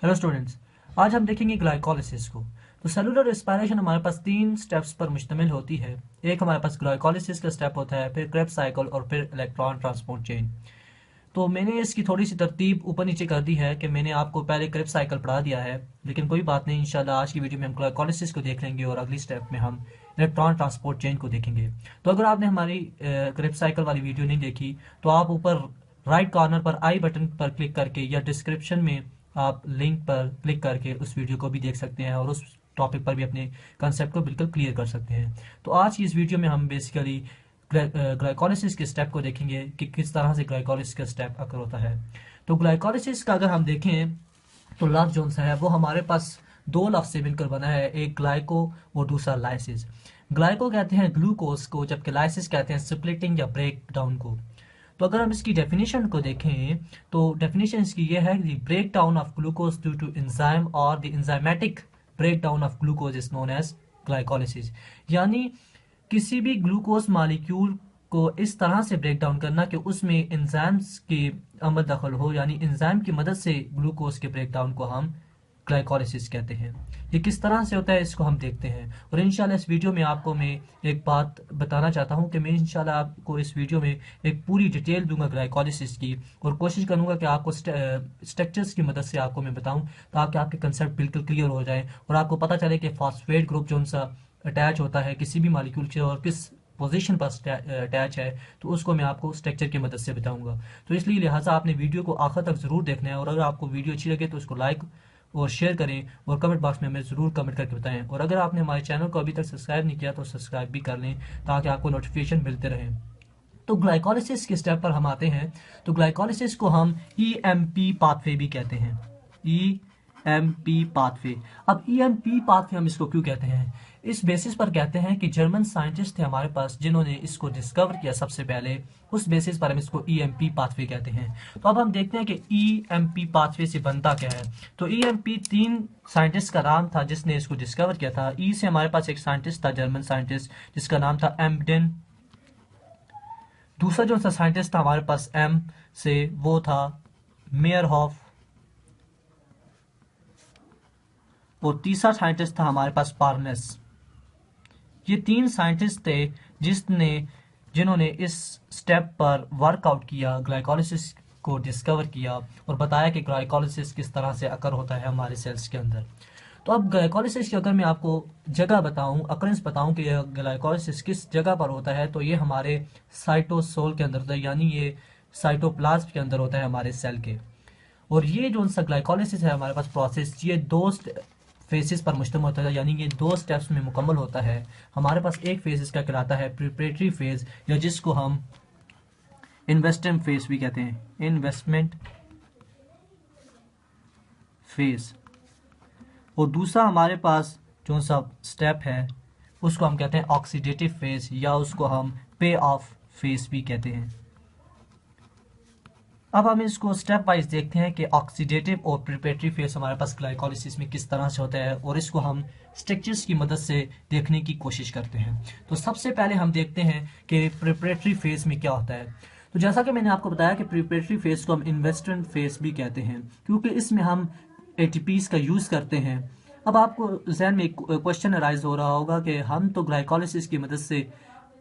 Hello students, आज हम देखेंगे ग्लाइकोलिसिस को। तो सेलुलर रेस्पिरेशन हमारे पास 3 स्टेप्स पर मुश्तमिल होती है। एक हमारे पास ग्लाइकोलिसिस का स्टेप होता है, फिर क्रेब्स साइकिल और फिर इलेक्ट्रॉन ट्रांसपोर्ट चेन। तो मैंने इसकी थोड़ी सी तरतीब ऊपर नीचे कर दी है कि मैंने आपको पहले क्रेब्स साइकिल पढ़ा दिया है, लेकिन कोई बात नहीं, इंशाल्लाह आज की वीडियो में हम ग्लाइकोलिसिस को देख लेंगे और अगली स्टेप में हम इलेक्ट्रॉन ट्रांसपोर्ट चेन को देखेंगे। तो अगर आपने हमारी क्रेब्स साइकिल वाली वीडियो नहीं देखी तो आप ऊपर राइट कॉर्नर पर आई बटन पर क्लिक करके या डिस्क्रिप्शन में आप लिंक पर क्लिक करके उस वीडियो को भी देख सकते हैं और उस टॉपिक पर भी अपने कंसेप्ट को बिल्कुल क्लियर कर सकते हैं। तो आज की इस वीडियो में हम बेसिकली ग्लाइकोलिसिस के स्टेप को देखेंगे कि किस तरह से ग्लाइकोलिसिस का स्टेप अकर होता है। तो ग्लाइकोलिसिस का अगर हम देखें तो लफ्ज जो है वो हमारे पास दो लफ्ज से मिलकर बना है, एक ग्लाइको और दूसरा लाइसिस। ग्लाइको कहते हैं ग्लूकोज को, जबकि लाइसिस कहते हैं स्प्लिटिंग या ब्रेक डाउन को। तो अगर हम इसकी डेफिनेशन को देखें तो डेफिनेशन इसकी ये है कि break down of glucose due to enzyme और the enzymatic break down of glucose is known as glycolysis. यानी किसी भी ग्लूकोज मॉलिक्यूल को इस तरह से ब्रेक डाउन करना कि उसमें एंजाइम्स की अमल दखल हो, यानी एंजाइम की मदद से ग्लूकोज के ब्रेक डाउन को हम ग्लाइकोलिसिस कहते हैं। ये किस तरह से होता है इसको हम देखते हैं और इंशाल्लाह इस वीडियो में आपको मैं एक बात बताना चाहता हूं कि मैं इंशाल्लाह आपको इस वीडियो में एक पूरी डिटेल दूंगा ग्लाइकोलिसिस की और कोशिश करूंगा कि आपको स्ट्रक्चर्स की मदद से आपको मैं बताऊं ताकि आपके कंसेप्ट बिल्कुल क्लियर हो जाए और आपको पता चले कि फॉस्फेट ग्रुप जो सा अटैच होता है किसी भी मॉलिक्यूल से और किस पोजीशन पर अटैच है, तो उसको मैं आपको स्ट्रक्चर की मदद से बताऊंगा। तो इसलिए लिहाजा आपने वीडियो को आखिर तक जरूर देखना है और अगर आपको वीडियो अच्छी लगे तो उसको लाइक और शेयर करें और कमेंट बॉक्स में हमें ज़रूर कमेंट करके बताएं। और अगर आपने हमारे चैनल को अभी तक सब्सक्राइब नहीं किया तो सब्सक्राइब भी कर लें ताकि आपको नोटिफिकेशन मिलते रहें। तो ग्लाइकोलिसिस के स्टेप पर हम आते हैं। तो ग्लाइकोलिसिस को हम EMP पाथवे भी कहते हैं, EMP पाथवे। अब EMP पाथवे हम इसको क्यों कहते हैं? इस बेसिस पर कहते हैं कि जर्मन साइंटिस्ट थे हमारे पास जिन्होंने इसको डिस्कवर किया सबसे पहले, उस बेसिस पर हम इसको EMP पाथवे कहते हैं। तो अब हम देखते हैं कि EMP पाथवे से बनता क्या है। तो EMP 3 साइंटिस्ट का नाम था जिसने इसको डिस्कवर किया था। ई से हमारे पास एक साइंटिस्ट था, जर्मन साइंटिस्ट, जिसका नाम था एम्बडेन। दूसरा जो सा साइंटिस्ट था हमारे पास एम से, वो था मेयरहॉफ। और तीसरा साइंटिस्ट था हमारे पास पार्नेस। ये 3 साइंटिस्ट थे जिन्होंने इस स्टेप पर वर्कआउट किया, ग्लाइकोलिसिस को डिस्कवर किया और बताया कि ग्लाइकोलिसिस किस तरह से अकर होता है हमारे सेल्स के अंदर। तो अब ग्लाइकोलिसिस की अगर मैं आपको जगह बताऊं, अकरेंस बताऊं कि यह ग्लाइकोलिसिस किस जगह पर होता है, तो ये हमारे साइटोसोल के अंदर होता है, यानी ये साइटोप्लाज्म के अंदर होता है हमारे सेल के। और ये जो सा ग्लाइकोलिसिस है हमारे पास प्रोसेस, ये 2 फेसेस पर मुश्तमिल होता है, यानी ये 2 स्टेप्स में मुकम्मल होता है। हमारे पास एक फेज इसका कहलाता है प्रिपरेटरी फेज, या जिसको हम इन्वेस्टमेंट फेज भी कहते हैं, इन्वेस्टमेंट फेज। और दूसरा हमारे पास जो सा स्टेप है उसको हम कहते हैं ऑक्सीडेटिव फेज, या उसको हम पे ऑफ फेज भी कहते हैं। अब हम इसको स्टेप वाइज देखते हैं कि ऑक्सीडेटिव और प्रिपरेटरी फेज हमारे पास ग्लाइकोलिसिस में किस तरह से होता है और इसको हम स्ट्रक्चर्स की मदद से देखने की कोशिश करते हैं। तो सबसे पहले हम देखते हैं कि प्रिपरेटरी फेज में क्या होता है। तो जैसा कि मैंने आपको बताया कि प्रिपरेटरी फेज को हम इन्वेस्टमेंट फेज भी कहते हैं क्योंकि इसमें हम ATPs का यूज़ करते हैं। अब आपको जहन में एक क्वेश्चन अराइज हो रहा होगा कि हम तो ग्लाइकोलिसिस की मदद से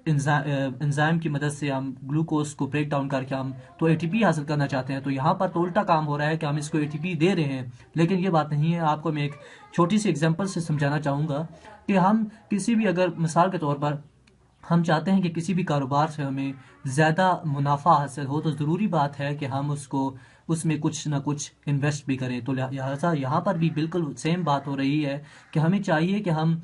एंजाइम की मदद से हम ग्लूकोज को ब्रेक डाउन करके हम तो ATP हासिल करना चाहते हैं। तो यहाँ पर तो उल्टा काम हो रहा है कि हम इसको ATP दे रहे हैं, लेकिन ये बात नहीं है। आपको मैं एक छोटी सी एग्जांपल से समझाना चाहूँगा कि हम किसी भी, अगर मिसाल के तौर पर हम चाहते हैं कि किसी भी कारोबार से हमें ज़्यादा मुनाफा हासिल हो, तो ज़रूरी बात है कि हम उसमें कुछ ना कुछ इन्वेस्ट भी करें। तो लिहाजा यहाँ पर भी बिल्कुल सेम बात हो रही है कि हमें चाहिए कि हम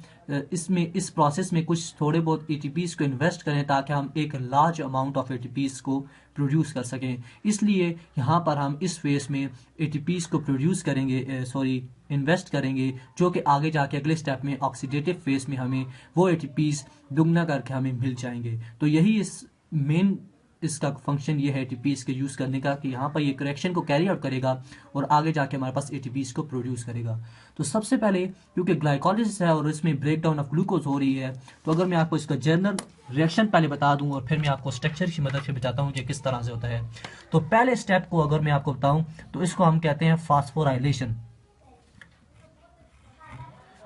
इस प्रोसेस में कुछ थोड़े बहुत ATPs को इन्वेस्ट करें ताकि हम एक लार्ज अमाउंट ऑफ ATPs को प्रोड्यूस कर सकें। इसलिए यहाँ पर हम इस फेज में ATPs को प्रोड्यूस करेंगे, इन्वेस्ट करेंगे, जो कि आगे जाके अगले स्टेप में ऑक्सीडेटिव फेज में हमें वो ATPs दुगना करके हमें मिल जाएंगे। तो यही इस मेन इसका फंक्शन ये है ATPs के यूज़ करने का कि यहाँ पर ये करेक्शन को कैरी आउट करेगा और आगे जाके हमारे पास ATPs को प्रोड्यूस करेगा। तो सबसे पहले क्योंकि ग्लाइकोलिसिस है और इसमें ब्रेक डाउन ऑफ ग्लूकोज हो रही है, तो अगर मैं आपको इसका जनरल रिएक्शन पहले बता दूं और फिर मैं आपको स्ट्रक्चर की मदद से बताता हूँ कि किस तरह से होता है। तो पहले स्टेप को अगर मैं आपको बताऊँ तो इसको हम कहते हैं फास्फोराइलेशन।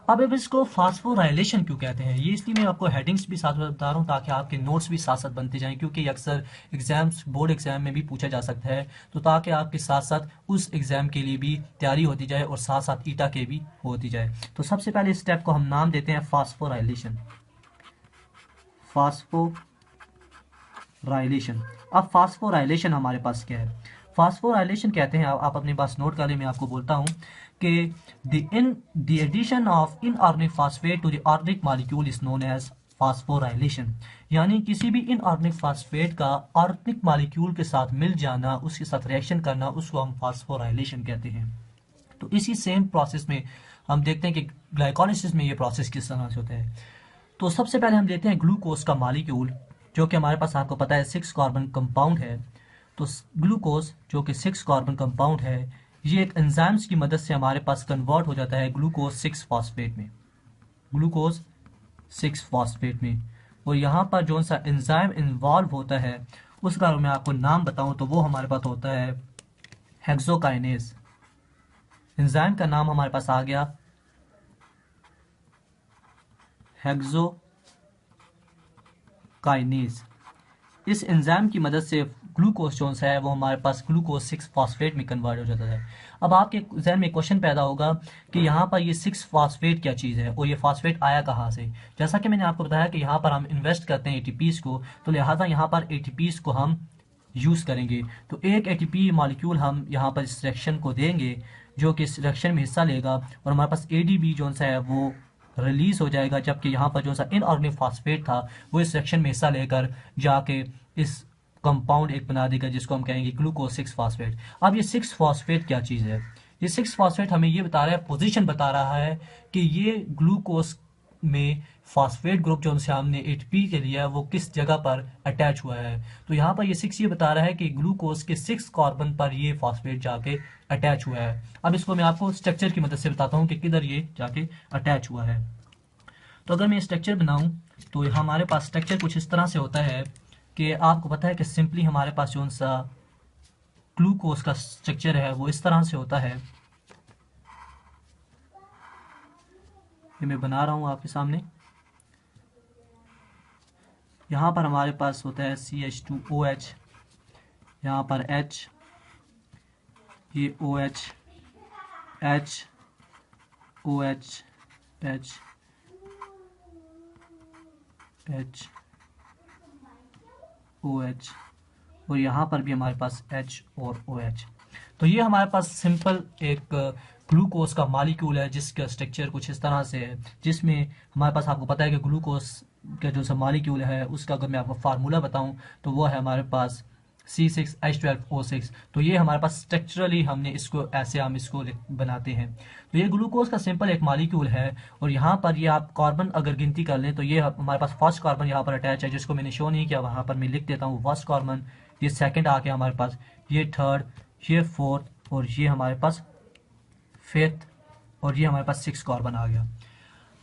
अब इसको फास्फोराइलेशन क्यों कहते हैं, ये इसलिए मैं आपको हेडिंग्स भी साथ में बता रहा हूँ ताकि आपके नोट्स भी साथ साथ बनते जाएं, क्योंकि अक्सर एग्जाम्स बोर्ड एग्जाम में भी पूछा जा सकता है, तो ताकि आपके साथ साथ उस एग्जाम के लिए भी तैयारी होती जाए और साथ साथ ईटा के भी होती जाए। तो सबसे पहले इस स्टेप को हम नाम देते हैं फास्फोराइलेशन। फास्फोराइलेशन। अब फास्फोराइलेशन हमारे पास क्या है, फास्फोराइलेशन कहते हैं, आप अपने पास नोट कर लें, मैं आपको बोलता हूँ कि the addition of inorganic phosphate to the organic molecule is known as phosphorylation, यानी किसी भी इनऑर्गेनिक फास्फेट का ऑर्गेनिक मॉलिक्यूल के साथ मिल जाना, उसके साथ रिएक्शन करना, उसको हम फास्फोराइलेशन कहते हैं। तो इसी सेम प्रोसेस में हम देखते हैं कि ग्लाइकोलाइसिस में ये प्रोसेस किस तरह से होता है। तो सबसे पहले हम लेते हैं ग्लूकोज का मॉलिक्यूल, जो कि हमारे पास आपको पता है 6 कार्बन कंपाउंड है। तो ग्लूकोज जो कि 6 कार्बन कंपाउंड है, ये एक एंजाइम्स की मदद से हमारे पास कन्वर्ट हो जाता है ग्लूकोज 6 फॉस्फेट में, ग्लूकोज 6 फॉस्फेट में। और यहाँ पर जो सा एंजाइम इन्वॉल्व होता है उसका मैं आपको नाम बताऊं तो वो हमारे पास होता है हेक्सोकाइनेज। एंजाइम का नाम हमारे पास आ गया हेक्सोकाइनेज। इस एंजाइम की मदद से ग्लूकोज जो है वो हमारे पास ग्लूकोज 6 फॉस्फेट में कन्वर्ट हो जाता है। अब आपके जहन में क्वेश्चन पैदा होगा कि यहाँ पर ये 6 फॉस्फेट क्या चीज़ है और ये फॉस्फेट आया कहाँ से। जैसा कि मैंने आपको बताया कि यहाँ पर हम इन्वेस्ट करते हैं एटीपीज़ को, तो लिहाजा यहाँ पर एटीपीज़ को हम यूज़ करेंगे। तो एक एटीपी मॉलिक्यूल हम यहाँ पर इस रिएक्शन को देंगे जो कि इस रिएक्शन में हिस्सा लेगा और हमारे पास एडीबी जो सा है वो रिलीज हो जाएगा, जबकि यहाँ पर जो सा इनऑर्गेनिक फॉस्फेट था वो इस रिएक्शन में हिस्सा लेकर जाके इस कंपाउंड एक बना देगा जिसको हम कहेंगे ग्लूकोज 6 फॉस्फेट। अब ये 6 फॉस्फेट क्या चीज़ है, ये 6 फॉस्फेट हमें ये बता रहा है, पोजीशन बता रहा है कि ये ग्लूकोज में फॉस्फेट ग्रुप जो उनसे हमने एटीपी के लिया है वो किस जगह पर अटैच हुआ है। तो यहाँ पर ये 6 ये बता रहा है कि ग्लूकोज के 6 कार्बन पर ये फॉस्फेट जाके अटैच हुआ है। अब इसको मैं आपको स्ट्रक्चर की मदद से बताता हूँ कि किधर ये जाके अटैच हुआ है। तो अगर मैं स्ट्रक्चर बनाऊँ तो हमारे पास स्ट्रक्चर कुछ इस तरह से होता है कि आपको पता है कि सिंपली हमारे पास जो सा ग्लूकोज का स्ट्रक्चर है वो इस तरह से होता है। ये मैं बना रहा हूँ आपके सामने। यहाँ पर हमारे पास होता है CH2OH, यहाँ पर H, ये OH, H, OH, H, H, OH, और यहाँ पर भी हमारे पास H और OH। तो ये हमारे पास सिंपल एक ग्लूकोज का मॉलिक्यूल है जिसका स्ट्रक्चर कुछ इस तरह से है, जिसमें हमारे पास आपको पता है कि ग्लूकोज का जो सा मॉलिक्यूल है उसका अगर मैं आपको फार्मूला बताऊं तो वो है हमारे पास C6H12O6। तो ये हमारे पास स्ट्रक्चरली हमने इसको ऐसे हम इसको बनाते हैं। तो ये ग्लूकोज का सिंपल एक मॉलिक्यूल है और यहाँ पर ये आप कार्बन अगर गिनती कर लें तो ये हमारे पास फर्स्ट कार्बन यहाँ पर अटैच है जिसको मैंने शो नहीं किया, वहाँ पर मैं लिख देता हूँ फर्स्ट कार्बन, ये सेकेंड आ गया हमारे पास, ये थर्ड, ये फोर्थ और ये हमारे पास फिफ्थ और ये हमारे पास 6 कार्बन आ गया।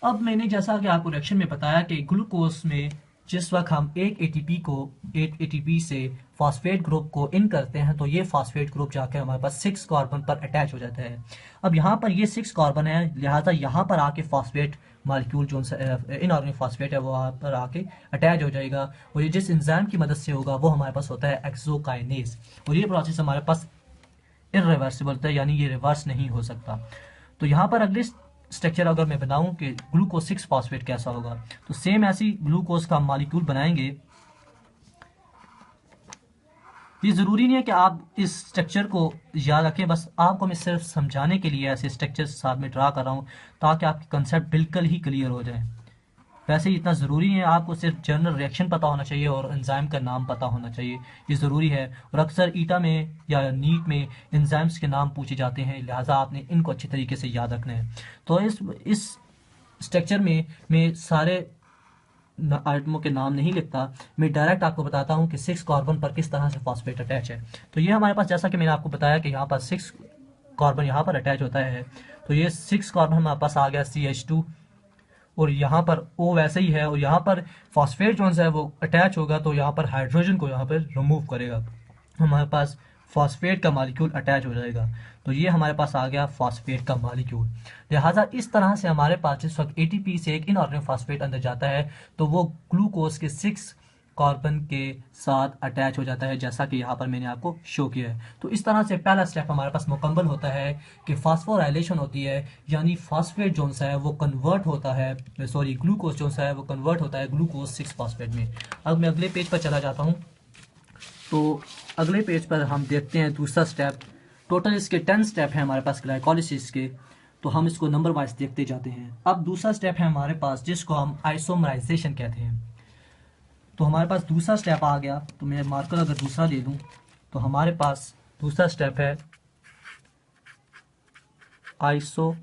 अब मैंने जैसा कि आपको रिएक्शन में बताया कि ग्लूकोज में जिस वक्त हम एक एटीपी से फॉस्फेट ग्रुप को इन करते हैं तो ये फॉस्फेट ग्रुप जाकर हमारे पास 6 कार्बन पर अटैच हो जाता है। अब यहाँ पर ये 6 कार्बन है, लिहाजा यहाँ पर आके फॉस्फेट मॉलिक्यूल जो इनऑर्गेनिक फॉस्फेट है वो वहाँ पर आके अटैच हो जाएगा और ये जिस एंजाइम की मदद से होगा वो हमारे पास होता है एक्सोकाइनेज। और ये प्रोसेस हमारे पास इरिवर्सिबल होता है, यानी ये रिवर्स नहीं हो सकता। तो यहाँ पर अगले स्ट्रक्चर अगर मैं बनाऊं कि ग्लूकोज 6 फॉस्फेट कैसा होगा, तो सेम ऐसी ग्लूकोज का मॉलिक्यूल बनाएंगे। ये जरूरी नहीं है कि आप इस स्ट्रक्चर को याद रखें, बस आपको मैं सिर्फ समझाने के लिए ऐसे स्ट्रक्चर साथ में ड्रा कर रहा हूं ताकि आपकी कंसेप्ट बिल्कुल ही क्लियर हो जाए। वैसे इतना ज़रूरी है, आपको सिर्फ जनरल रिएक्शन पता होना चाहिए और एंजाइम का नाम पता होना चाहिए, ये ज़रूरी है। और अक्सर ईटा में या नीट में एंजाइम्स के नाम पूछे जाते हैं, लिहाजा आपने इनको अच्छी तरीके से याद रखना है। तो इस स्ट्रक्चर में मैं सारे आइटमों के नाम नहीं लिखता, मैं डायरेक्ट आपको बताता हूँ कि 6 कार्बन पर किस तरह से फॉस्फेट अटैच है। तो ये हमारे पास, जैसा कि मैंने आपको बताया कि यहाँ पर 6 कार्बन यहाँ पर अटैच होता है, तो ये 6 कार्बन हमारे पास आ गया CH2 और यहाँ पर O वैसे ही है और यहाँ पर फॉस्फेट जो है वो अटैच होगा तो यहाँ पर हाइड्रोजन को यहाँ पर रिमूव करेगा, हमारे पास फॉस्फेट का मॉलिक्यूल अटैच हो जाएगा। तो ये हमारे पास आ गया फॉस्फेट का मॉलिक्यूल। लिहाजा इस तरह से हमारे पास जिस वक्त एटीपी से एक इनऑर्गेनिक फॉस्फेट अंदर जाता है तो वो ग्लूकोज के 6 कार्बन के साथ अटैच हो जाता है, जैसा कि यहाँ पर मैंने आपको शो किया है। तो इस तरह से पहला स्टेप हमारे पास मुकम्मल होता है कि फास्फोराइलेशन होती है, यानी फास्फेट जो सा है वो कन्वर्ट होता है, सॉरी ग्लूकोज जो सा है वो कन्वर्ट होता है ग्लूकोज 6 फॉस्फेट में। अब मैं अगले पेज पर चला जाता हूँ। तो अगले पेज पर हम देखते हैं दूसरा स्टेप। टोटल इसके 10 स्टेप हैं हमारे पास ग्लाइकोलिसिस के, तो हम इसको नंबर वाइज देखते जाते हैं। अब दूसरा स्टेप है हमारे पास जिसको हम आइसोमराइजेशन कहते हैं। तो हमारे पास दूसरा स्टेप आ गया, तो मैं मार्कर अगर दूसरा दे दूं तो हमारे पास दूसरा स्टेप है आइसोमराइजेशन।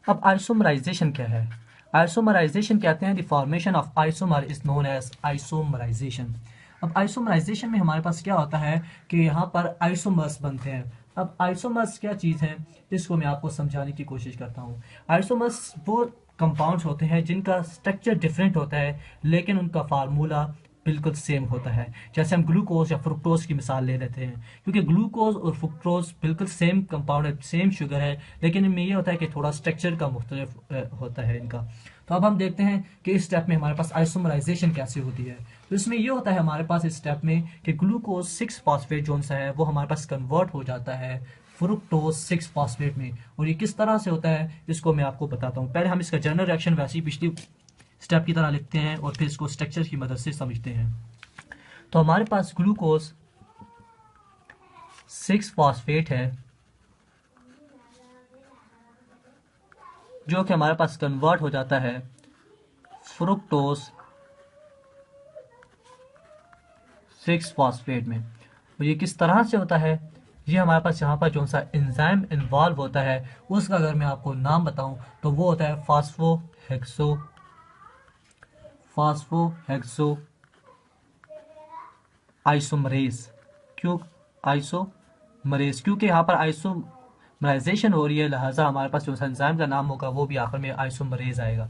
अब आइसोमराइजेशन क्या है? आइसोमराइजेशन कहते हैं the formation of isomer is known as isomerization. अब आइसोमराइजेशन में हमारे पास क्या होता है कि यहाँ पर आइसोमर्स बनते हैं। अब आइसोमर्स क्या चीज़ है इसको मैं आपको समझाने की कोशिश करता हूँ। आइसोमर्स वो कंपाउंड्स होते हैं जिनका स्ट्रक्चर डिफरेंट होता है लेकिन उनका फार्मूला बिल्कुल सेम होता है। जैसे हम ग्लूकोज या फ्रुक्टोज की मिसाल ले लेते हैं, क्योंकि ग्लूकोज और फ्रुक्टोज बिल्कुल सेम कंपाउंड है, सेम शुगर है, लेकिन इनमें ये होता है कि थोड़ा स्ट्रक्चर का मुख्तलिफ होता है इनका। तो अब हम देखते हैं कि इस स्टेप में हमारे पास आइसोमराइजेशन कैसे होती है। तो इसमें ये होता है हमारे पास इस स्टेप में कि ग्लूकोज 6 फॉस्फेट जोन सा है वो हमारे पास कन्वर्ट हो जाता है फ्रुक्टोज 6 फॉस्फेट में। और ये किस तरह से होता है इसको मैं आपको बताता हूँ। पहले हम इसका जनरल रिएक्शन वैसे ही पिछली स्टेप की तरह लिखते हैं और फिर इसको स्ट्रक्चर की मदद से समझते हैं। तो हमारे पास ग्लूकोज 6 फॉस्फेट है जो कि हमारे पास कन्वर्ट हो जाता है फ्रुक्टोज 6 फॉस्फेट में। और ये किस तरह से होता है, ये हमारे पास यहाँ पर जो सा एंजाइम इन्वॉल्व होता है उसका अगर मैं आपको नाम बताऊं तो वो होता है फास्फोहेक्सो आइसोमरेज। क्यों आइसोमरेज? क्योंकि यहाँ पर आइसोमराइजेशन हो रही है, लिहाजा हमारे पास जो एंजाइम का नाम होगा वो भी आखिर में आइसोमरेज आएगा।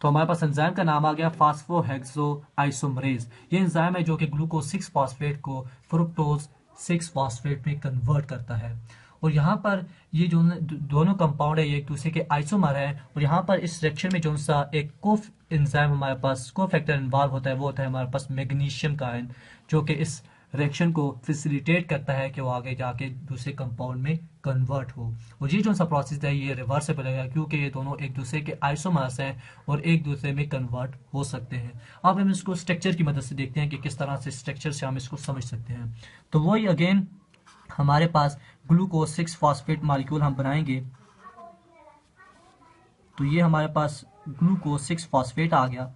तो हमारे पास एंजाइम का नाम आ गया फास्फोहेक्सो आइसोमरेज। ये एंजाइम है जो कि ग्लूकोज 6 फॉस्फेट को फ्रुक्टोज 6 फॉस्फेट में कन्वर्ट करता है। और यहाँ पर ये जो दोनों कंपाउंड है ये एक दूसरे के आइसोमर है। और यहाँ पर इस रिएक्शन में जो सा एक को एंजाइम हमारे पास को फैक्टर इन्वॉल्व होता है वो होता है हमारे पास मैग्नीशियम का आयन, जो कि इस रिएक्शन को फैसिलिटेट करता है कि वो आगे जाके दूसरे कंपाउंड में कन्वर्ट हो। और ये जो सा प्रोसेस है ये रिवर्सेबल है क्योंकि ये दोनों एक दूसरे के आइसोमर्स हैं और एक दूसरे में कन्वर्ट हो सकते हैं। अब हम इसको स्ट्रक्चर की मदद से देखते हैं कि किस तरह से स्ट्रक्चर से हम इसको समझ सकते हैं। तो वही अगेन हमारे पास ग्लूकोज 6 फॉस्फेट मॉलिक्यूल हम बनाएंगे। तो ये हमारे पास ग्लूकोज 6 फॉस्फेट आ गया।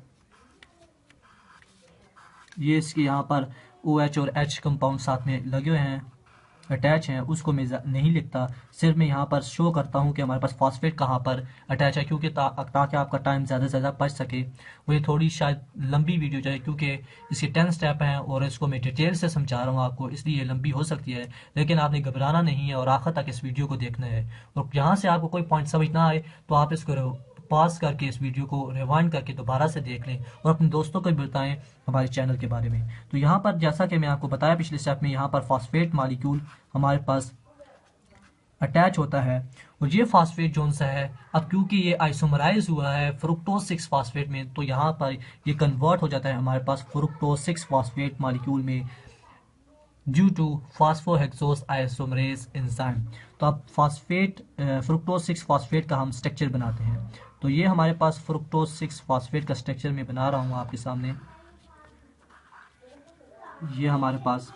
ये इसके यहाँ पर OH और H कंपाउंड साथ में लगे हुए हैं, अटैच हैं, उसको मैं नहीं लिखता, सिर्फ मैं यहाँ पर शो करता हूँ कि हमारे पास फॉस्फेट कहाँ पर अटैच है, क्योंकि ताकि आपका टाइम ज़्यादा से ज़्यादा बच सके। वो ये थोड़ी शायद लंबी वीडियो जाए क्योंकि इसके 10 स्टेप हैं और इसको मैं डिटेल से समझा रहा हूँ आपको, इसलिए लंबी हो सकती है। लेकिन आपने घबराना नहीं है और आखिर तक इस वीडियो को देखना है। और यहाँ से आपको कोई पॉइंट समझ ना आए तो आप इसको पॉज करके इस वीडियो को रिवाइंड करके दोबारा से देख लें और अपने दोस्तों को भी बताएं हमारे चैनल के बारे में। तो यहाँ पर जैसा कि मैं आपको बताया पिछले स्टेप में, यहाँ पर फॉस्फेट मॉलिक्यूल हमारे पास अटैच होता है और ये फॉस्फेट जोन सा है, अब क्योंकि ये आइसोमराइज हुआ है फ्रुक्टोज 6 फॉस्फेट में तो यहाँ पर ये कन्वर्ट हो जाता है हमारे पास फ्रुक्टोज 6 फॉस्फेट मॉलिक्यूल में ड्यू टू फास्फोहेक्सोस आइसोमरेज एंजाइम। तो अब फ्रुक्टोज 6 फॉस्फेट का हम स्ट्रक्चर बनाते हैं। तो ये हमारे पास फ्रुक्टोज 6 फॉस्फेट का स्ट्रक्चर मैं बना रहा हूँ आपके सामने। ये हमारे पास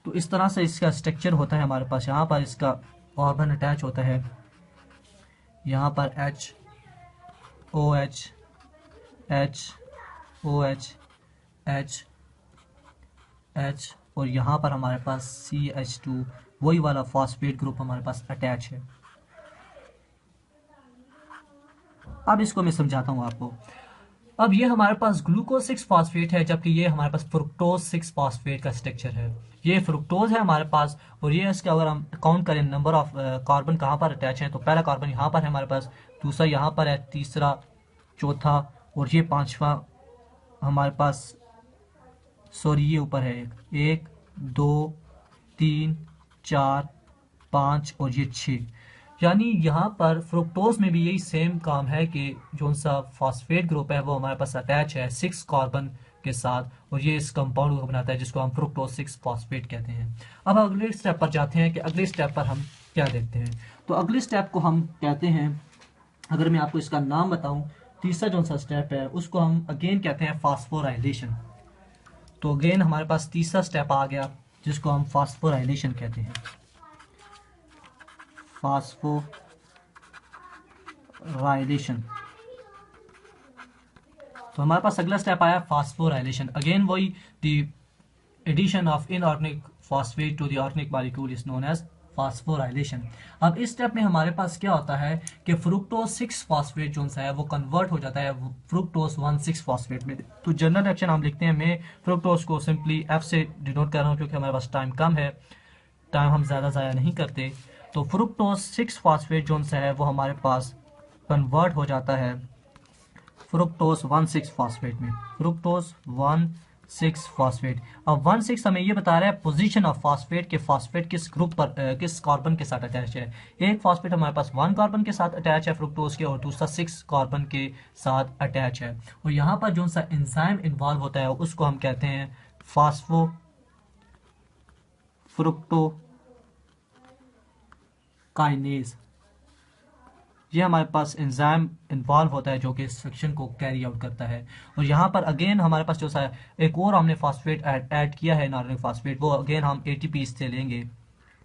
तो इस तरह से इसका स्ट्रक्चर होता है हमारे पास। यहाँ पर इसका कार्बन अटैच होता है, यहाँ पर OH और यहाँ पर हमारे पास CH2, वही वाला फॉस्फेट ग्रुप हमारे पास अटैच है। अब इसको मैं समझाता हूँ आपको। अब ये हमारे पास ग्लूकोज 6 फॉस्फेट है जबकि ये हमारे पास फ्रुक्टोज 6 फॉस्फेट का स्ट्रक्चर है। ये फ्रुक्टोज है हमारे पास और ये इसका अगर हम काउंट करें नंबर ऑफ कार्बन कहाँ पर अटैच है तो पहला कार्बन यहाँ पर है हमारे पास, दूसरा यहाँ पर है, तीसरा, चौथा और ये पांचवा हमारे पास सॉरी ये ऊपर है एक 2 3 4 5 और ये 6। यानी यहाँ पर फ्रुक्टोज में भी यही सेम काम है कि जो सा फॉस्फेट ग्रुप है वो हमारे पास अटैच है 6 कार्बन के साथ और ये इस कंपाउंड को बनाता है जिसको हम फ्रुक्टोज 6 फॉस्फेट कहते हैं। अब अगले स्टेप पर जाते हैं कि अगले स्टेप पर हम क्या देखते हैं। तो अगले स्टेप को हम कहते हैं, अगर मैं आपको इसका नाम बताऊं, तीसरा जो सा स्टेप है उसको हम अगेन कहते हैं फास्फोराइलेशन। तो अगेन हमारे पास तीसरा स्टेप आ गया जिसको हम फास्फोराइलेशन कहते हैं। फास्फोराइलेशन, तो हमारे पास अगला स्टेप आया फास्फोराइलेशन। अगेन वही the addition of inorganic phosphate to the organic molecule is known as phosphorylation. अब इस स्टेप में हमारे पास क्या होता है कि फ्रुक्टोज 6 फॉस्फेट जो है वो कन्वर्ट हो जाता है फ्रुक्टोज 1,6 फॉस्फेट में। तो जनरल रिएक्शन हम लिखते हैं, मैं फ्रुक्टोज को सिंपली एफ से डिनोट कर रहा हूँ क्योंकि हमारे पास टाइम कम है, टाइम हम ज़्यादा ज़ाया नहीं करते। तो फ्रुक्टोज 6 फॉस्फेट जो है वो हमारे पास कन्वर्ट हो जाता है फ्रुक्टोज 1,6 फॉस्फेट में, फ्रुक्टोज 1,6 फॉस्फेट। अब 1,6 हमें ये बता रहा है पोजीशन ऑफ फॉस्फेट के फॉस्फेट किस ग्रुप पर किस कार्बन के साथ अटैच है। एक फॉस्फेट हमारे पास 1 कार्बन के साथ अटैच है फ्रुक्टोज के और दूसरा 6 कार्बन के साथ अटैच है। और यहाँ पर जो सा एंजाइम इन्वॉल्व होता है उसको हम कहते हैं फास्फो फ्रुक्टोकाइनेज। ये हमारे पास एंजाइम इन्वॉल्व होता है जो कि इस रिएक्शन को कैरी आउट करता है। और यहाँ पर अगेन हमारे पास जो सा एक और हमने फॉस्फेट ऐड किया है इनऑर्गेनिक फॉस्फेट, वो अगेन हम एटीपी से लेंगे,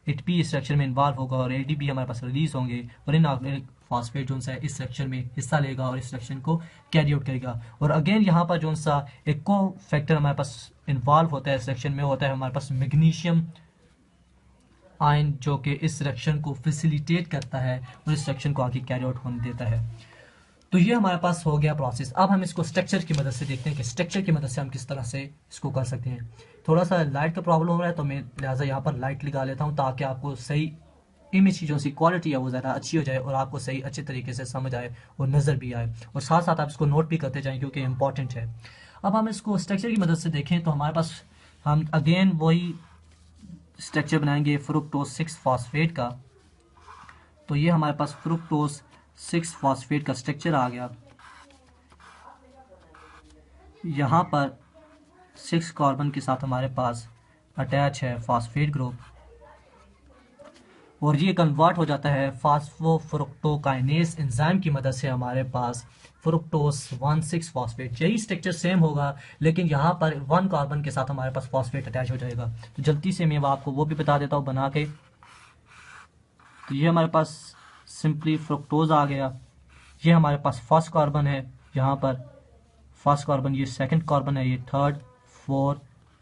एटीपी इस रिएक्शन में इन्वॉल्व होगा और एटीपी हमारे पास रिलीज होंगे और इनऑर्गेनिक फॉस्फेट जो सा इस रिएक्शन में हिस्सा लेगा और इस रिएक्शन को कैरी आउट करेगा। और अगेन यहाँ पर जो सा एक को फैक्टर हमारे पास इन्वॉल्व होता है इस रिएक्शन में, होता है हमारे पास मैग्नीशियम आयन, जो कि इस रिएक्शन को फैसिलिटेट करता है और इस रिएक्शन को आगे कैरी आउट होने देता है। तो ये हमारे पास हो गया प्रोसेस। अब हम इसको स्ट्रक्चर की मदद से देखते हैं कि स्ट्रक्चर की मदद से हम किस तरह से इसको कर सकते हैं। थोड़ा सा लाइट का प्रॉब्लम हो रहा है तो मैं लिहाजा यहाँ पर लाइट लगा लेता हूँ ताकि आपको सही इमेज की जो सी क्वालिटी है वो ज़्यादा अच्छी हो जाए और आपको सही अच्छे तरीके से समझ आए और नज़र भी आए, और साथ साथ आप इसको नोट भी करते जाएं क्योंकि इंपॉर्टेंट है। अब हम इसको स्ट्रक्चर की मदद से देखें तो हमारे पास हम अगेन वही स्ट्रक्चर बनाएंगे फ्रुक्टोज 6 फॉस्फेट का। तो ये हमारे पास फ्रुक्टोज 6 फॉस्फेट का स्ट्रक्चर आ गया। यहाँ पर 6 कार्बन के साथ हमारे पास अटैच है फॉस्फेट ग्रुप और ये कन्वर्ट हो जाता है फास्फोफ्रुक्टोकाइनेज एंजाइम की मदद से हमारे पास फ्रुक्टोज 1,6 फॉस्फेट। यही स्ट्रक्चर सेम होगा लेकिन यहाँ पर 1 कार्बन के साथ हमारे पास फॉस्फेट अटैच हो जाएगा। तो जल्दी से मैं आपको वो भी बता देता हूँ बना के। तो ये हमारे पास सिंपली फ्रुक्टोज आ गया, ये हमारे पास फर्स्ट कार्बन है, यहाँ पर फर्स्ट कार्बन, ये सेकंड कार्बन है, ये थर्ड, फोर्थ,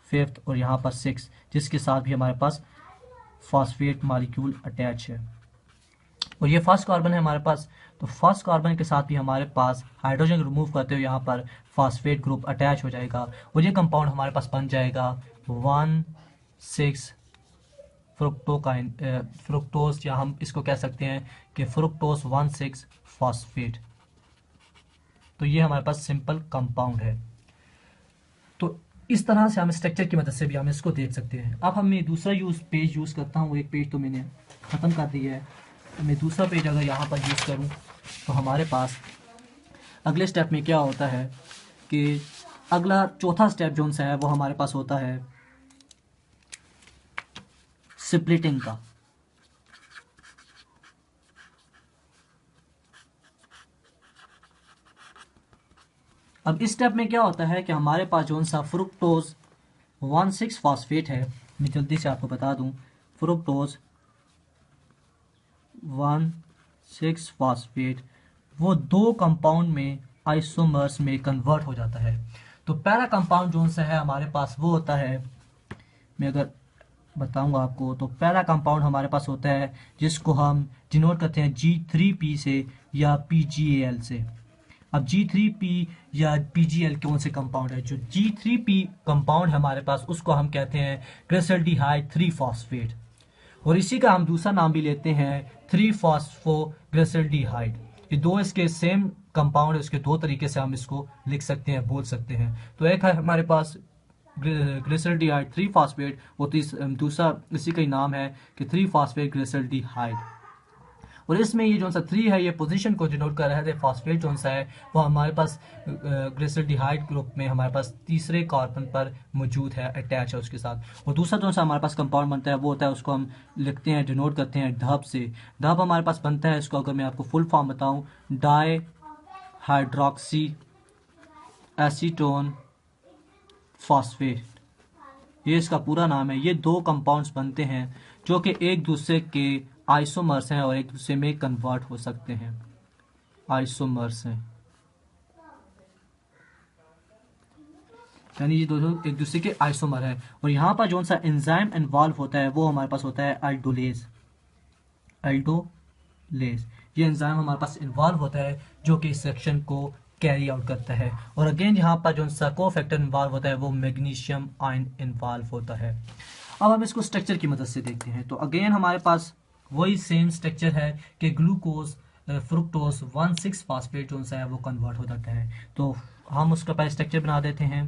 फिफ्थ और यहाँ पर 6, जिसके साथ भी हमारे पास फॉस्फेट मॉलिक्यूल अटैच है। और ये फर्स्ट कार्बन है हमारे पास, तो फर्स्ट कार्बन के साथ भी हमारे पास हाइड्रोजन रिमूव करते हुए यहाँ पर फॉस्फेट ग्रुप अटैच हो जाएगा और ये कंपाउंड हमारे पास बन जाएगा 1,6 फ्रुक्टोज, या हम इसको कह सकते हैं कि फ्रुक्टोज 1,6 फॉस्फेट। तो ये हमारे पास सिंपल कंपाउंड है। तो इस तरह से हम स्ट्रक्चर की मदद से भी हम इसको देख सकते हैं। अब हम मैं दूसरा पेज यूज़ करता हूँ, एक पेज तो मैंने ख़त्म कर दिया है, तो मैं दूसरा पेज अगर यहाँ पर यूज़ करूँ तो हमारे पास अगले स्टेप में क्या होता है कि अगला चौथा स्टेप जो सा है वो हमारे पास होता है स्प्लिटिंग का। अब इस स्टेप में क्या होता है कि हमारे पास जो सा फ्रुक्टोज 1,6 फॉस्फेट है, मैं जल्दी से आपको बता दूं, फ्रुक्टोज 1,6 फॉस्फेट वो 2 कंपाउंड में आइसोमर्स में कन्वर्ट हो जाता है। तो पहला कंपाउंड जो सा है हमारे पास वो होता है, मैं अगर बताऊंगा आपको, तो पहला कंपाउंड हमारे पास होता है जिसको हम डिनोट करते हैं G3P से या PgAl से। अब G3P या PgAl कौन से कंपाउंड है? जो G3P कंपाउंड है हमारे पास उसको हम कहते हैं ग्लिसरल्डिहाइड 3 फॉस्फेट, और इसी का हम दूसरा नाम भी लेते हैं 3 फॉस्फोग्लिसरल्डिहाइड। ये दो इसके सेम कंपाउंड है, इसके दो तरीके से हम इसको लिख सकते हैं, बोल सकते हैं। तो एक है हमारे पास ग्लिसरल्डिहाइड 3 फास्फेट, वो दूसरा इसी का ही नाम है कि 3 फास्फेट ग्लिसरल्डिहाइड। और इसमें ये जो सा 3 है ये पोजीशन को डिनोट कर रहा है। फास्फेट जो सा है वो हमारे पास ग्लिसरल्डिहाइड ग्रुप में हमारे पास तीसरे कार्बन पर मौजूद है, अटैच है उसके साथ। और दूसरा जो सा हमारे पास कंपाउंड बनता है वो होता है, उसको हम लिखते हैं, डिनोट करते हैं ढब से। ढब हमारे पास बनता है, इसको अगर मैं आपको फुल फॉर्म बताऊँ, डाई हाइड्रोक्सी एसीटोन फॉस्फेट, ये इसका पूरा नाम है। ये दो कंपाउंड्स बनते हैं जो कि एक दूसरे के आइसोमर्स हैं और एक दूसरे में कन्वर्ट हो सकते हैं, आइसोमर्स हैं, यानी ये दोनों एक दूसरे के आइसोमर है। और यहाँ पर जो सा एंजाइम इन्वॉल्व होता है वो हमारे पास होता है अल्डोलेज। अल्डोलेज ये एंजाइम हमारे पास इन्वॉल्व होता है जो कि इस रिएक्शन को कैरी आउट करता है। और अगेन यहाँ पर जो सा कोफैक्टर इन्वॉल्व होता है वो मैग्नीशियम आयन इन्वॉल्व होता है। अब हम इसको स्ट्रक्चर की मदद से देखते हैं। तो अगेन हमारे पास वही सेम स्ट्रक्चर है कि ग्लूकोज फ्रुक्टोज 1,6 फास्फेट जो सा है वो कन्वर्ट हो जाता है। तो हम उसका पहले स्ट्रक्चर बना देते हैं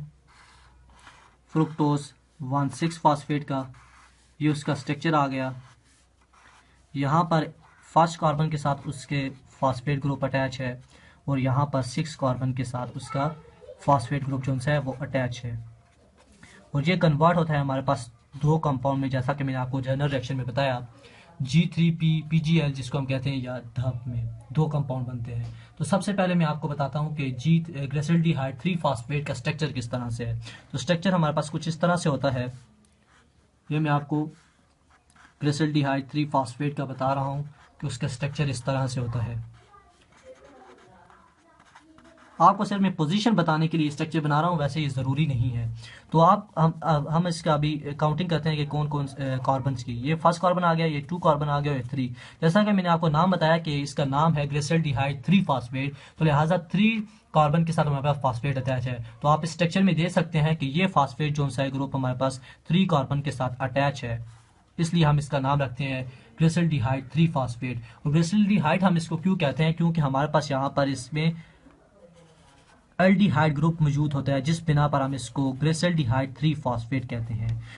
फ्रुक्टोज 1,6 फास्फेट का। ये उसका स्ट्रक्चर आ गया। यहाँ पर फर्स्ट कार्बन के साथ उसके फास्फेट ग्रुप अटैच है और यहाँ पर 6 कार्बन के साथ उसका फास्फेट ग्रुप जो है वो अटैच है। और ये कन्वर्ट होता है हमारे पास दो कंपाउंड में, जैसा कि मैंने आपको जनरल रिएक्शन में बताया, G3P PGL जिसको हम कहते हैं, या ढब में दो कंपाउंड बनते हैं। तो सबसे पहले मैं आपको बताता हूँ कि ग्लिसरल्डिहाइड 3 फास्फेट का स्ट्रक्चर किस तरह से है। तो स्ट्रक्चर हमारे पास कुछ इस तरह से होता है। ये मैं आपको ग्लिसरल्डिहाइड 3 फास्फेट का बता रहा हूँ कि उसका स्ट्रक्चर इस तरह से होता है। आपको सिर्फ मैं पोजीशन बताने के लिए स्ट्रक्चर बना रहा हूँ, वैसे ये ज़रूरी नहीं है। तो हम इसका अभी काउंटिंग करते हैं कि कौन कौन कार्बन की। ये फर्स्ट कार्बन आ गया, ये 2 कार्बन आ गया, ये 3। जैसा कि मैंने आपको नाम बताया कि इसका नाम है ग्लिसरल्डिहाइड 3 फास्फेट, तो लिहाजा 3 कार्बन के साथ हमारे पास फास्फेट अटैच है। तो आप इस स्ट्रक्चर में देख सकते हैं कि ये फास्फेट जो सा ग्रुप हमारे पास 3 कार्बन के साथ अटैच है, इसलिए हम इसका नाम रखते हैं ग्लिसरल्डिहाइड 3 फास्फेट। और ग्लिसरल्डिहाइड हम इसको क्यों कहते हैं, क्योंकि हमारे पास यहाँ पर इसमें एल्डिहाइड ग्रुप मौजूद होता है, जिस बिना पर हम इसको ग्लिसरल्डिहाइड 3 फास्फेट कहते हैं।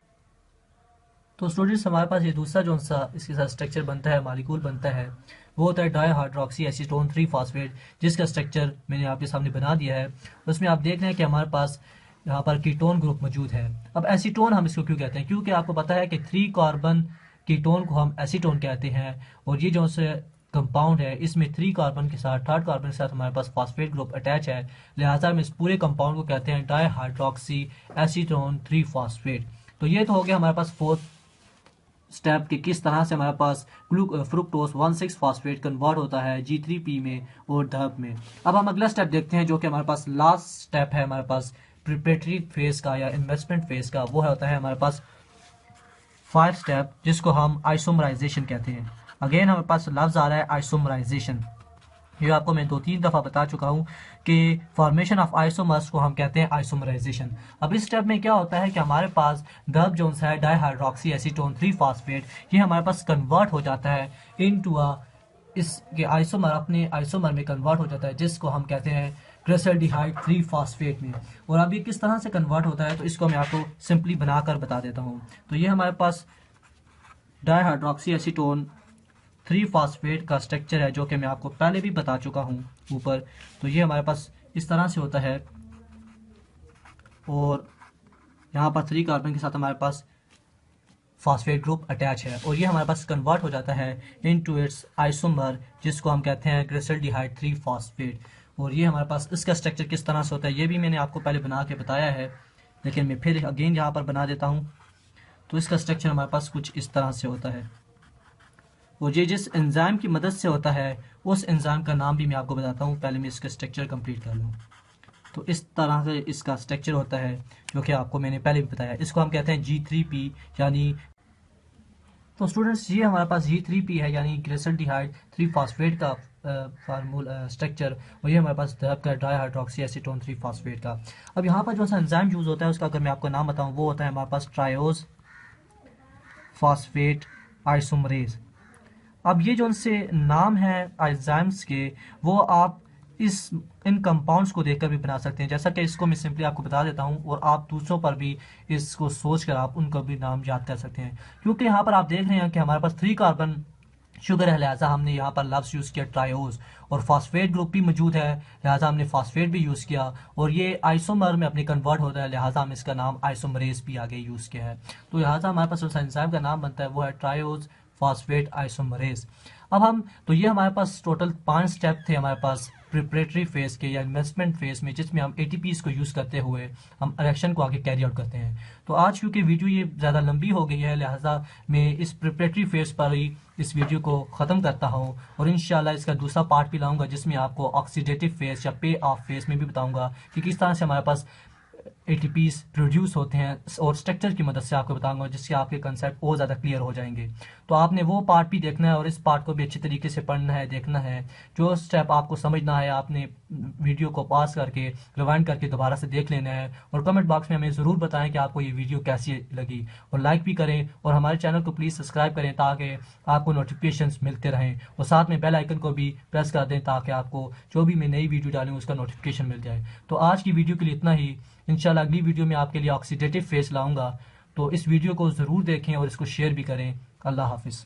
तो स्टूडेंट्स हमारे पास ये दूसरा जो सा इसके साथ स्ट्रक्चर बनता है, मालिक्यूल बनता है, वो होता है डाई हाइड्रोक्सी एसीटोन 3 फास्फेट, जिसका स्ट्रक्चर मैंने आपके सामने बना दिया है। उसमें आप देख रहे हैं कि हमारे पास यहाँ पर कीटोन ग्रुप मौजूद है। अब एसीटोन हम इसको क्यों कहते हैं, क्योंकि आपको पता है कि 3 कार्बन कीटोन को हम एसीटोन कहते हैं। और ये जो से कंपाउंड है इसमें 3 कार्बन के साथ 3rd कार्बन के साथ हमारे पास फास्फेट ग्रुप अटैच है, लिहाजा हम इस पूरे कंपाउंड को कहते हैं डाई हाइड्रोक्सी एसीटोन 3 फास्फेट। तो ये तो हो गया हमारे पास 4th स्टेप कि किस तरह से हमारे पास फ्रुक्टोज 1,6 फास्फेट कन्वर्ट होता है G3P में और ढब में। अब हम अगला स्टेप देखते हैं जो कि हमारे पास लास्ट स्टेप है हमारे पास प्रिपरेटरी फेज का या इन्वेस्टमेंट फेज का। वो होता है हमारे पास 5th स्टेप, जिसको हम आइसोमराइजेशन कहते हैं। अगेन हमारे पास लफ्ज आ रहा है आइसोमराइजेशन। ये आपको मैं 2-3 दफ़ा बता चुका हूँ कि फॉर्मेशन ऑफ आइसोमर्स को हम कहते हैं आइसोमराइजेशन। अब इस स्टेप में क्या होता है कि हमारे पास ढब जो है डाईहाइड्रोक्सी एसीटोन 3 फास्फेट, ये हमारे पास कन्वर्ट हो जाता है इनटू इसके आइसोमर, अपने आइसोमर में कन्वर्ट हो जाता है, जिसको हम कहते हैं ग्लिसरल्डिहाइड 3 फास्फेट में। और अब ये किस तरह से कन्वर्ट होता है तो इसको मैं आपको सिंपली बनाकर बता देता हूँ। तो ये हमारे पास डाईहाइड्रोक्सी एसीटोन 3 फास्फेट का स्ट्रक्चर है जो कि मैं आपको पहले भी बता चुका हूँ ऊपर। तो ये हमारे पास इस तरह से होता है और यहाँ पर 3 कार्बन के साथ हमारे पास फास्फेट ग्रुप अटैच है और ये हमारे पास कन्वर्ट हो जाता है इनटू इट्स आइसोमर, जिसको हम कहते हैं ग्लिसरल्डिहाइड 3 फास्फेट। और ये हमारे पास इसका स्ट्रक्चर किस तरह से होता है ये भी मैंने आपको पहले बना के बताया है, लेकिन मैं फिर अगेन यहाँ पर बना देता हूँ। तो इसका स्ट्रक्चर हमारे पास कुछ इस तरह से होता है और ये जिस एंजाइम की मदद से होता है उस एंजाइम का नाम भी मैं आपको बताता हूँ। पहले मैं इसका स्ट्रक्चर कंप्लीट कर लूँ। तो इस तरह से इसका स्ट्रक्चर होता है जो कि आपको मैंने पहले भी बताया। इसको हम कहते हैं G3P यानी। तो स्टूडेंट्स ये हमारे पास G3P है यानी ग्लिसरल्डिहाइड 3 फास्फेट का फार्मूला स्ट्रक्चर, और ये हमारे पास ढब का डाईहाइड्रोक्सी एसीटोन 3 फास्फेट का। अब यहाँ पर जो सा एंजाइम यूज़ होता है उसका अगर मैं आपको नाम बताऊँ वो होता है हमारे पास ट्रायोज फास्फेट आइसोमरेज। अब ये जो उनसे नाम है एंजाइम्स के वो आप इस इन कंपाउंड्स को देखकर भी बना सकते हैं। जैसा कि इसको मैं सिंपली आपको बता देता हूँ और आप दूसरों पर भी इसको सोच कर आप उनका भी नाम याद कर सकते हैं। क्योंकि यहाँ पर आप देख रहे हैं कि हमारे पास 3 कार्बन शुगर है, लिहाजा हमने यहाँ पर लफ्ज़ यूज़ किया ट्रायोज, और फास्फेट ग्रुप भी मौजूद है, लिहाजा हमने फास्फेट भी यूज़ किया, और ये आइसोमर में अपनी कन्वर्ट होता है, लिहाजा हम इसका नाम आइसोमरेज भी आगे यूज़ किया है। तो लिहाजा हमारे पास जो एंजाइम का नाम बनता है वो है ट्रायोज फास्फेट आइसोमरेज। अब हम तो ये हमारे पास टोटल 5 स्टेप थे हमारे पास प्रिपरेटरी फेज के या इन्वेस्टमेंट फेज में, जिसमें हम एटीपीज को यूज़ करते हुए हम रिएक्शन को आगे कैरी आउट करते हैं। तो आज क्योंकि वीडियो ये ज़्यादा लंबी हो गई है, लिहाजा मैं इस प्रिपरेटरी फेज पर ही इस वीडियो को ख़त्म करता हूँ, और इंशाल्लाह इसका दूसरा पार्ट भी लाऊंगा जिसमें आपको ऑक्सीडेटिव फेज या पे ऑफ फेज में भी बताऊंगा कि किस तरह से हमारे पास एटीपीज प्रोड्यूस होते हैं, और स्ट्रक्चर की मदद से आपको बताऊंगा, जिससे आपके कंसेप्ट और ज़्यादा क्लियर हो जाएंगे। तो आपने वो पार्ट भी देखना है और इस पार्ट को भी अच्छी तरीके से पढ़ना है, देखना है। जो स्टेप आपको समझना है आपने वीडियो को पॉज करके रिवाइंड करके दोबारा से देख लेना है, और कमेंट बॉक्स में हमें ज़रूर बताएं कि आपको ये वीडियो कैसी लगी, और लाइक भी करें और हमारे चैनल को प्लीज़ सब्सक्राइब करें ताकि आपको नोटिफिकेशंस मिलते रहें, और साथ में बेल आइकन को भी प्रेस कर दें ताकि आपको जो भी मैं नई वीडियो डालूँ उसका नोटिफिकेशन मिल जाए। तो आज की वीडियो के लिए इतना ही। इंशाल्लाह अगली वीडियो में आपके लिए ऑक्सीडेटिव फेस लाऊंगा, तो इस वीडियो को ज़रूर देखें और इसको शेयर भी करें। अल्लाह हाफिज़।